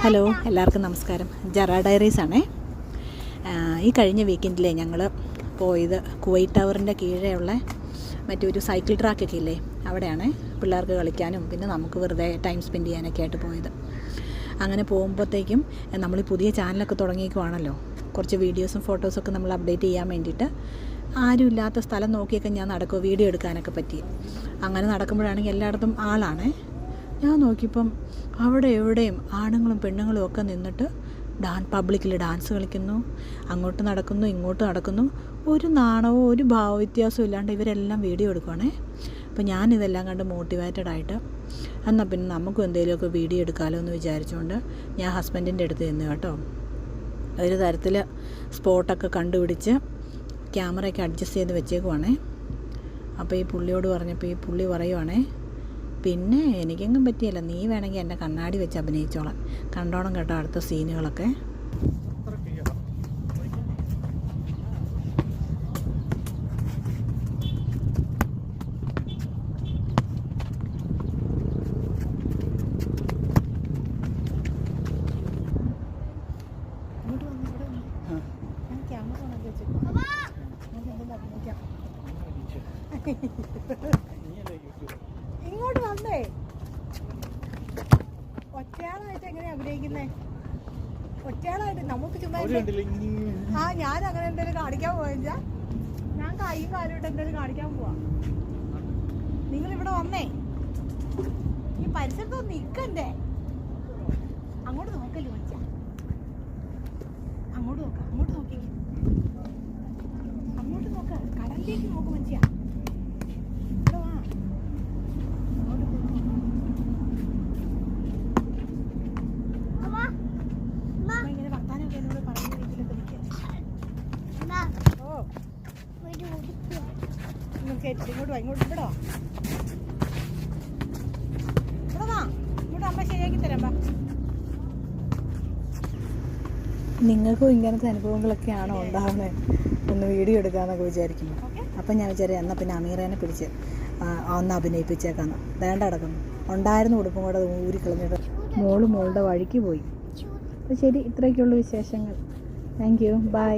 Hello, എല്ലാവർക്കും നമസ്കാരം. ജറ diaries ആണേ. ഈ കഴിഞ്ഞ വീക്കെൻഡിലെ ഞങ്ങൾ പോയത് കുവൈറ്റ് ടവറിൻ്റെ കീഴെയുള്ള മറ്റൊരു സൈക്കിൾ ട്രാക്കൊക്കെ ഇല്ലേ, അവിടെയാണ് പിള്ളേർക്ക് കളിക്കാനും പിന്നെ നമുക്ക് വെറുതെ ടൈം സ്പെൻഡ് ചെയ്യാനൊക്കെ ആയിട്ട് പോയത്. അങ്ങനെ പോകുമ്പോഴത്തേക്കും നമ്മൾ ഈ പുതിയ ചാനലൊക്കെ തുടങ്ങിയേക്കുവാണല്ലോ, കുറച്ച് വീഡിയോസും ഫോട്ടോസൊക്കെ നമ്മൾ അപ്ഡേറ്റ് ചെയ്യാൻ വേണ്ടിയിട്ട് ആരുമില്ലാത്ത സ്ഥലം നോക്കിയൊക്കെ ഞാൻ നടക്കുമോ വീഡിയോ എടുക്കാനൊക്കെ പറ്റി. അങ്ങനെ നടക്കുമ്പോഴാണെങ്കിൽ എല്ലായിടത്തും ആളാണ്. ഞാൻ നോക്കിയപ്പം അവിടെ എവിടെയും ആണുങ്ങളും പെണ്ണുങ്ങളും ഒക്കെ നിന്നിട്ട് പബ്ലിക്കിൽ ഡാൻസ് കളിക്കുന്നു, അങ്ങോട്ട് നടക്കുന്നു ഇങ്ങോട്ട് നടക്കുന്നു. ഒരു നാണവോ ഒരു ഭാവവ്യത്യാസവും ഇല്ലാണ്ട് ഇവരെല്ലാം വീഡിയോ എടുക്കുവാണേ. അപ്പോൾ ഞാനിതെല്ലാം കണ്ട് മോട്ടിവേറ്റഡ് ആയിട്ട് എന്നാൽ പിന്നെ നമുക്കും എന്തെങ്കിലുമൊക്കെ വീഡിയോ എടുക്കാമല്ലോ എന്ന് വിചാരിച്ചുകൊണ്ട് ഞാൻ ഹസ്ബൻഡിൻ്റെ അടുത്ത് ചെന്നു കേട്ടോ. ഒരു തരത്തിൽ സ്പോട്ടൊക്കെ കണ്ടുപിടിച്ച് ക്യാമറയൊക്കെ അഡ്ജസ്റ്റ് ചെയ്ത് വെച്ചേക്കുവാണേ. അപ്പോൾ ഈ പുള്ളിയോട് പറഞ്ഞപ്പോൾ ഈ പുള്ളി പറയുവാണേ, പിന്നെ എനിക്കെങ്ങും പറ്റിയല്ല, നീ വേണമെങ്കിൽ എന്നെ കണ്ണാടി വെച്ച് അഭിനയിച്ചോളാം, കണ്ടോണം കേട്ടോ അടുത്ത സീനുകളൊക്കെ. ഇങ്ങോട്ട് വന്നേ, ഒറ്റയാളായിട്ട് എങ്ങനെ അഭിനയിക്കുന്നേ? ഒറ്റയാളായിട്ട് നമുക്ക് ചുമ്മാ ഞാൻ അങ്ങനെ എന്തെങ്കിലും കാണിക്കാൻ പോവാ, ഞാൻ കൈയും കാലും ഇട്ട് എന്തെങ്കിലും കാണിക്കാൻ പോവാ. നിങ്ങളിവിടെ വന്നേ, ഈ പരിസരത്ത് നിൽക്കണ്ടേ? അങ്ങോട്ട് നോക്കല്ലേ മനുഷ്യ, അങ്ങോട്ട് നോക്ക, അങ്ങോട്ട് നോക്കി, അങ്ങോട്ട് നോക്ക, കടലിലേക്ക് നോക്ക് മനുഷ്യ. ഇങ്ങോട്ട് വാ, ഇങ്ങോട്ട് ഇവിടെ വാ, ഇവിടെ വാ, ഇങ്ങോട്ട് അമ്മ ശരിയാക്കി തരാം. നിങ്ങൾക്കും ഇങ്ങനത്തെ അനുഭവങ്ങളൊക്കെയാണോ ഉണ്ടാവുന്നത്? ഒന്ന് വീഡിയോ എടുക്കാമെന്നൊക്കെ വിചാരിക്കുന്നു. അപ്പം ഞാൻ വിചാരിച്ചു എന്നാൽ പിന്നെ അമീറേനെ പിടിച്ച് ഒന്ന് അഭിനയിപ്പിച്ചേക്കാന്ന്. വേണ്ട കിടക്കുന്നു ഉണ്ടായിരുന്നു ഉടുപ്പും കൂടെ ഊരിക്കളഞ്ഞിട്ട് മോളുടെ വഴിക്ക് പോയി. അപ്പോൾ ശരി, ഇത്രയൊക്കെയുള്ള വിശേഷങ്ങൾ. Thank you, by.